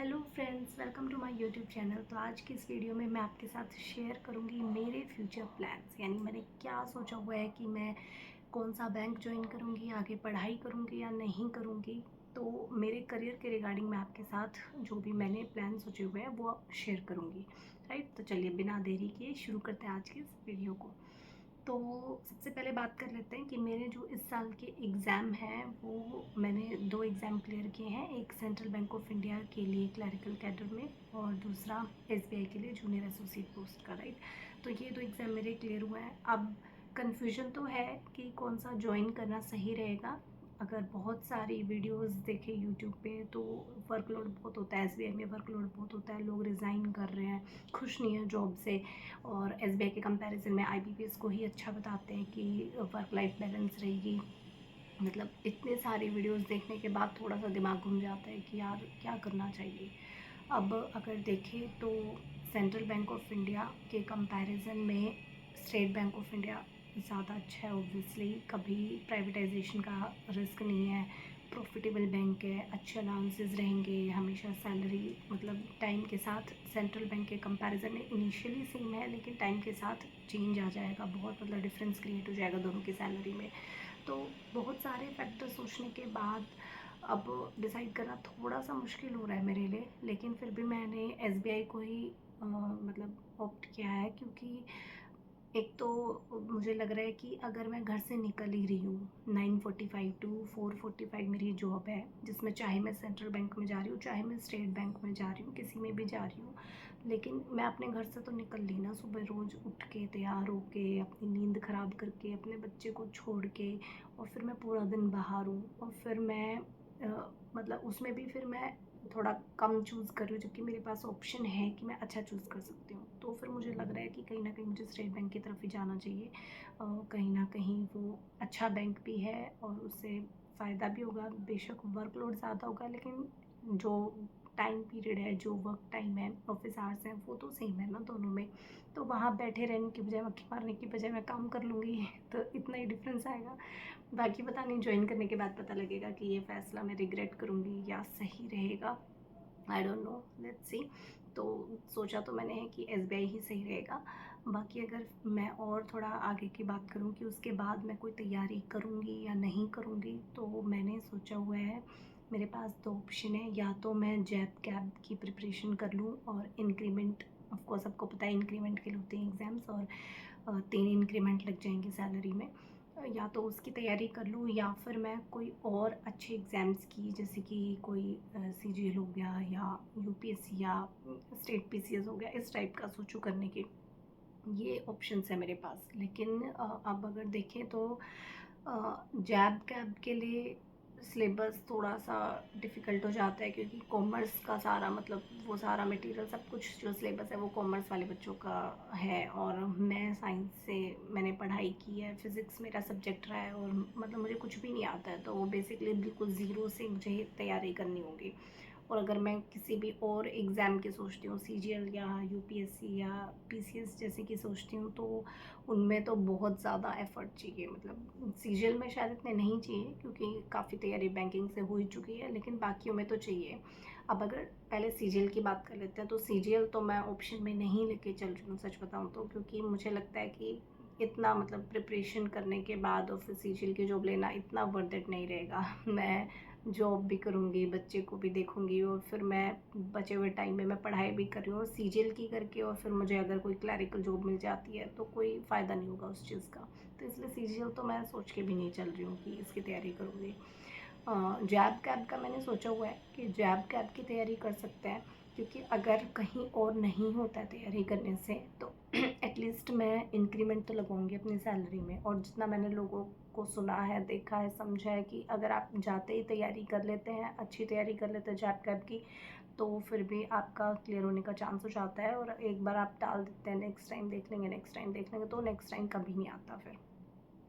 Hello friends, welcome to my YouTube channel. तो आज की इस वीडियो में मैं आपके साथ शेयर करूंगी मेरे फ्यूचर प्लान्स, यानी मैंने क्या सोचा हुआ है कि मैं कौन सा बैंक ज्वाइन करूंगी, आगे पढ़ाई करूंगी या नहीं करूंगी। तो मेरे करियर के रिगार्डिंग मैं आपके साथ जो भी मैंने प्लान सोचे हुए हैं वो शेयर करूंगी। राइट, तो चलिए बिना देरी के शुरू करते हैं आज की इस वीडियो को। तो सबसे पहले बात कर लेते हैं कि मेरे जो इस साल के एग्ज़ाम हैं वो मैंने 2 एग्ज़ाम क्लियर किए हैं। एक सेंट्रल बैंक ऑफ इंडिया के लिए क्लरिकल कैडर में और दूसरा एसबीआई के लिए जूनियर एसोसिएट पोस्ट का। राइट, तो ये 2 एग्ज़ाम मेरे क्लियर हुए हैं। अब कन्फ्यूजन तो है कि कौन सा ज्वाइन करना सही रहेगा। अगर बहुत सारी वीडियोस देखें यूट्यूब पे तो वर्कलोड बहुत होता है, एसबीआई में वर्कलोड बहुत होता है, लोग रिज़ाइन कर रहे हैं, खुश नहीं है जॉब से। और एसबीआई के कंपैरिजन में आईबीपीएस को ही अच्छा बताते हैं कि वर्क लाइफ बैलेंस रहेगी। मतलब इतने सारे वीडियोस देखने के बाद थोड़ा सा दिमाग घूम जाता है कि यार क्या करना चाहिए। अब अगर देखें तो सेंट्रल बैंक ऑफ इंडिया के कंपैरिजन में स्टेट बैंक ऑफ इंडिया ज़्यादा अच्छा है। ओब्वियसली कभी प्राइवेटाइजेशन का रिस्क नहीं है, प्रॉफिटेबल बैंक है, अच्छे अलाउंसेस रहेंगे, हमेशा सैलरी मतलब टाइम के साथ सेंट्रल बैंक के कंपैरिजन में इनिशियली सेम है, लेकिन टाइम के साथ चेंज आ जाएगा, बहुत मतलब डिफरेंस क्रिएट हो जाएगा दोनों की सैलरी में। तो बहुत सारे फैक्टर सोचने के बाद अब डिसाइड करना थोड़ा सा मुश्किल हो रहा है मेरे लिए, लेकिन फिर भी मैंने एसबीआई को ही मतलब ऑप्ट किया है। क्योंकि एक तो मुझे लग रहा है कि अगर मैं घर से निकल ही रही हूँ 9:45 टू 4:45 मेरी जॉब है, जिसमें चाहे मैं सेंट्रल बैंक में जा रही हूँ चाहे मैं स्टेट बैंक में जा रही हूँ, किसी में भी जा रही हूँ, लेकिन मैं अपने घर से तो निकल ली ना। सुबह रोज़ उठ के तैयार होके अपनी नींद ख़राब करके अपने बच्चे को छोड़ के और फिर मैं पूरा दिन बाहर हूँ, और फिर मैं मतलब उसमें भी फिर मैं थोड़ा कम चूज़ कर रही हूँ, जबकि मेरे पास ऑप्शन है कि मैं अच्छा चूज़ कर सकती हूँ। तो फिर मुझे लग रहा है कि कहीं ना कहीं मुझे स्टेट बैंक की तरफ ही जाना चाहिए। कहीं ना कहीं वो अच्छा बैंक भी है और उससे फ़ायदा भी होगा। बेशक वर्कलोड ज़्यादा होगा, लेकिन जो टाइम पीरियड है, जो वर्क टाइम है, ऑफिस आवर्स हैं, वो तो सेम है ना दोनों में। तो वहाँ बैठे रहने की बजाय, मक्खी मारने की बजाय मैं काम कर लूँगी तो इतना ही डिफरेंस आएगा। बाकी पता नहीं, ज्वाइन करने के बाद पता लगेगा कि ये फ़ैसला मैं रिग्रेट करूँगी या सही रहेगा। I don't know, let's see. तो सोचा तो मैंने है कि एसबीआई ही सही रहेगा। बाकी अगर मैं और थोड़ा आगे की बात करूँ कि उसके बाद मैं कोई तैयारी करूँगी या नहीं करूँगी, तो मैंने सोचा हुआ है, मेरे पास 2 ऑप्शन है। या तो मैं जैब कैब की प्रिपरेशन कर लूँ और इंक्रीमेंट, ऑफ कोर्स सबको पता है इंक्रीमेंट के लिए होते हैं एग्ज़ाम्स, और 3 इंक्रीमेंट लग जाएंगे सैलरी में। या तो उसकी तैयारी कर लूँ या फिर मैं कोई और अच्छे एग्ज़ाम्स की, जैसे कि कोई सीजीएल हो गया या यूपीएससी या स्टेट पीसीएस हो गया, इस टाइप का सोचूं करने की। ये ऑप्शंस है मेरे पास। लेकिन अब अगर देखें तो जैब कैब के लिए सिलेबस थोड़ा सा डिफ़िकल्ट हो जाता है, क्योंकि कॉमर्स का सारा मतलब वो सारा मटेरियल सब कुछ जो सिलेबस है वो कॉमर्स वाले बच्चों का है, और मैं साइंस से मैंने पढ़ाई की है, फिज़िक्स मेरा सब्जेक्ट रहा है, और मतलब मुझे कुछ भी नहीं आता है। तो वो बेसिकली बिल्कुल ज़ीरो से मुझे तैयारी करनी होगी। और अगर मैं किसी भी और एग्ज़ाम की सोचती हूँ, सीजीएल या यूपीएससी या पीसीएस जैसे कि सोचती हूँ, तो उनमें तो बहुत ज़्यादा एफ़र्ट चाहिए। मतलब सीजीएल में शायद इतने नहीं चाहिए, क्योंकि काफ़ी तैयारी बैंकिंग से हो ही चुकी है, लेकिन बाकियों में तो चाहिए। अब अगर पहले सीजीएल की बात कर लेते हैं, तो सीजीएल तो मैं ऑप्शन में नहीं लेके चल रही हूँ सच बताऊँ तो, क्योंकि मुझे लगता है कि इतना मतलब प्रिपरेशन करने के बाद और फिर सीजीएल की जॉब लेना इतना वर्थ इट नहीं रहेगा। मैं जॉब भी करूँगी, बच्चे को भी देखूँगी, और फिर मैं बचे हुए टाइम में मैं पढ़ाई भी कर रही हूँ सीजीएल की करके, और फिर मुझे अगर कोई क्लरिकल जॉब मिल जाती है तो कोई फ़ायदा नहीं होगा उस चीज़ का। तो इसलिए सीजीएल तो मैं सोच के भी नहीं चल रही हूँ कि इसकी तैयारी करूँगी। जैब कैब का मैंने सोचा हुआ है कि जैब कैब की तैयारी कर सकते हैं, क्योंकि अगर कहीं और नहीं होता है तैयारी करने से तो एटलीस्ट मैं इंक्रीमेंट तो लगाऊंगी अपनी सैलरी में। और जितना मैंने लोगों को सुना है, देखा है, समझा है कि अगर आप जाते ही तैयारी कर लेते हैं, अच्छी तैयारी कर लेते हैं जैब कैब की, तो फिर भी आपका क्लियर होने का चांस हो जाता है। और एक बार आप टाल देते हैं, नेक्स्ट टाइम देख लेंगे, नेक्स्ट टाइम देख लेंगे, तो नेक्स्ट टाइम कभी नहीं आता फिर।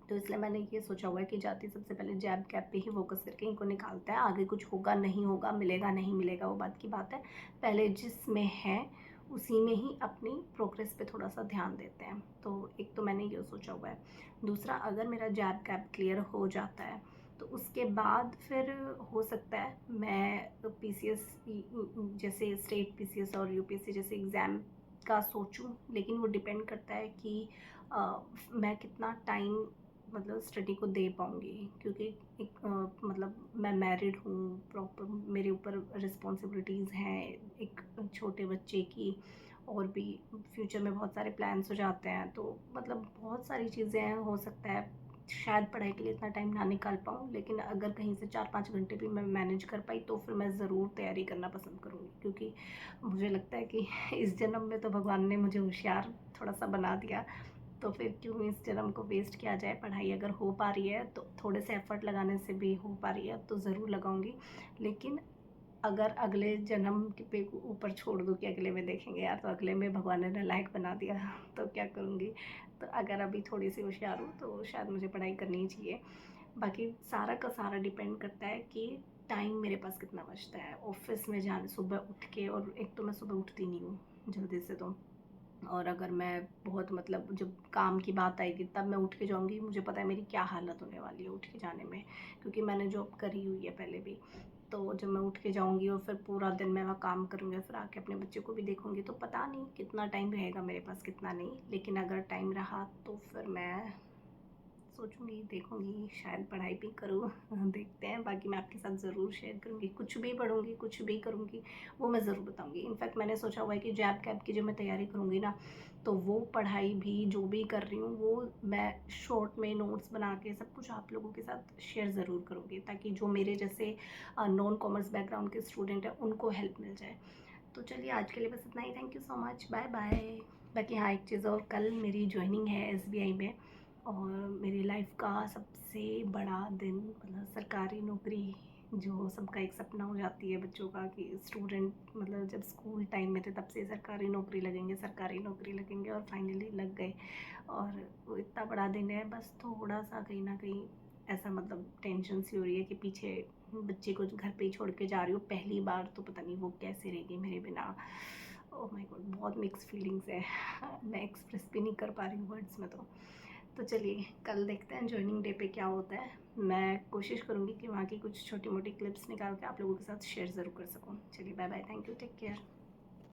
तो इसलिए मैंने ये सोचा हुआ है कि जाती सबसे पहले जैब कैब पे ही फोकस करके इनको निकालते हैं। आगे कुछ होगा नहीं होगा, मिलेगा नहीं मिलेगा, वो बात की बात है। पहले जिसमें है उसी में ही अपनी प्रोग्रेस पे थोड़ा सा ध्यान देते हैं। तो एक तो मैंने ये सोचा हुआ है। दूसरा, अगर मेरा जैब कैब क्लियर हो जाता है तो उसके बाद फिर हो सकता है मैं पीसीएस जैसे स्टेट पीसीएस और यूपीएससी जैसे एग्ज़ाम का सोचूं, लेकिन वो डिपेंड करता है कि मैं कितना टाइम मतलब स्टडी को दे पाऊँगी, क्योंकि एक मतलब मैं मैरिड हूँ, प्रॉपर मेरे ऊपर रिस्पॉन्सिबिलिटीज़ हैं एक छोटे बच्चे की, और भी फ्यूचर में बहुत सारे प्लान्स हो जाते हैं, तो मतलब बहुत सारी चीज़ें हैं। हो सकता है शायद पढ़ाई के लिए इतना टाइम ना निकाल पाऊँ, लेकिन अगर कहीं से 4-5 घंटे भी मैं मैनेज कर पाई तो फिर मैं ज़रूर तैयारी करना पसंद करूँगी, क्योंकि मुझे लगता है कि इस जन्म में तो भगवान ने मुझे होशियार थोड़ा-सा बना दिया, तो फिर क्यों इस जन्म को वेस्ट किया जाए। पढ़ाई अगर हो पा रही है तो थोड़े से एफ़र्ट लगाने से भी हो पा रही है तो ज़रूर लगाऊँगी। लेकिन अगर अगले जन्म के पे ऊपर छोड़ दूँ कि अगले में देखेंगे यार, तो अगले में भगवान ने नालायक बना दिया तो क्या करूँगी। तो अगर अभी थोड़ी-सी होशियार हूँ तो शायद मुझे पढ़ाई करनी ही चाहिए। बाकी सारा का सारा डिपेंड करता है कि टाइम मेरे पास कितना बचता है ऑफ़िस में जाने सुबह उठ के, और एक तो मैं सुबह उठती नहीं हूँ जल्दी से तो। और अगर मैं बहुत मतलब जब काम की बात आएगी तब मैं उठ के जाऊँगी, मुझे पता है मेरी क्या हालत होने वाली है उठ के जाने में, क्योंकि मैंने जॉब करी हुई है पहले भी। तो जब मैं उठ के जाऊँगी और फिर पूरा दिन मैं वहाँ काम करूँगी, फिर आके अपने बच्चे को भी देखूँगी, तो पता नहीं कितना टाइम रहेगा मेरे पास कितना नहीं। लेकिन अगर टाइम रहा तो फिर मैं सोचूँगी, देखूँगी, शायद पढ़ाई भी करूँ देखते हैं। बाकी मैं आपके साथ ज़रूर शेयर करूँगी, कुछ भी पढ़ूँगी, कुछ भी करूँगी, वो मैं ज़रूर बताऊँगी। इनफैक्ट मैंने सोचा हुआ है कि जैब कैब की जो मैं तैयारी करूँगी ना, तो वो पढ़ाई भी जो भी कर रही हूँ, वो मैं शॉर्ट में नोट्स बना के सब कुछ आप लोगों के साथ शेयर ज़रूर करूँगी, ताकि जो मेरे जैसे नॉन कॉमर्स बैकग्राउंड के स्टूडेंट हैं, उनको हेल्प मिल जाए। तो चलिए आज के लिए बस इतना ही। Thank you so much, bye bye. बाकी हाँ, एक चीज़ और, कल मेरी जॉइनिंग है एसबीआई में, और मेरी लाइफ का सबसे बड़ा दिन, मतलब सरकारी नौकरी जो सबका एक सपना हो जाती है बच्चों का कि स्टूडेंट मतलब जब स्कूल टाइम में थे तब से सरकारी नौकरी लगेंगे, सरकारी नौकरी लगेंगे, और फाइनली लग गए। और वो इतना बड़ा दिन है, बस थोड़ा सा कहीं ना कहीं ऐसा मतलब टेंशन सी हो रही है कि पीछे बच्चे को घर पे ही छोड़ के जा रही हूँ पहली बार, तो पता नहीं वो कैसे रहेगी मेरे बिना। ओह माय गॉड, बहुत मिक्स फीलिंग्स है मैं एक्सप्रेस भी नहीं कर पा रही हूँ वर्ड्स में। तो चलिए कल देखते हैं जॉइनिंग डे पे क्या होता है। मैं कोशिश करूँगी कि वहाँ की कुछ छोटी मोटी क्लिप्स निकाल के आप लोगों के साथ शेयर ज़रूर कर सकूँ। चलिए bye bye, thank you, take care.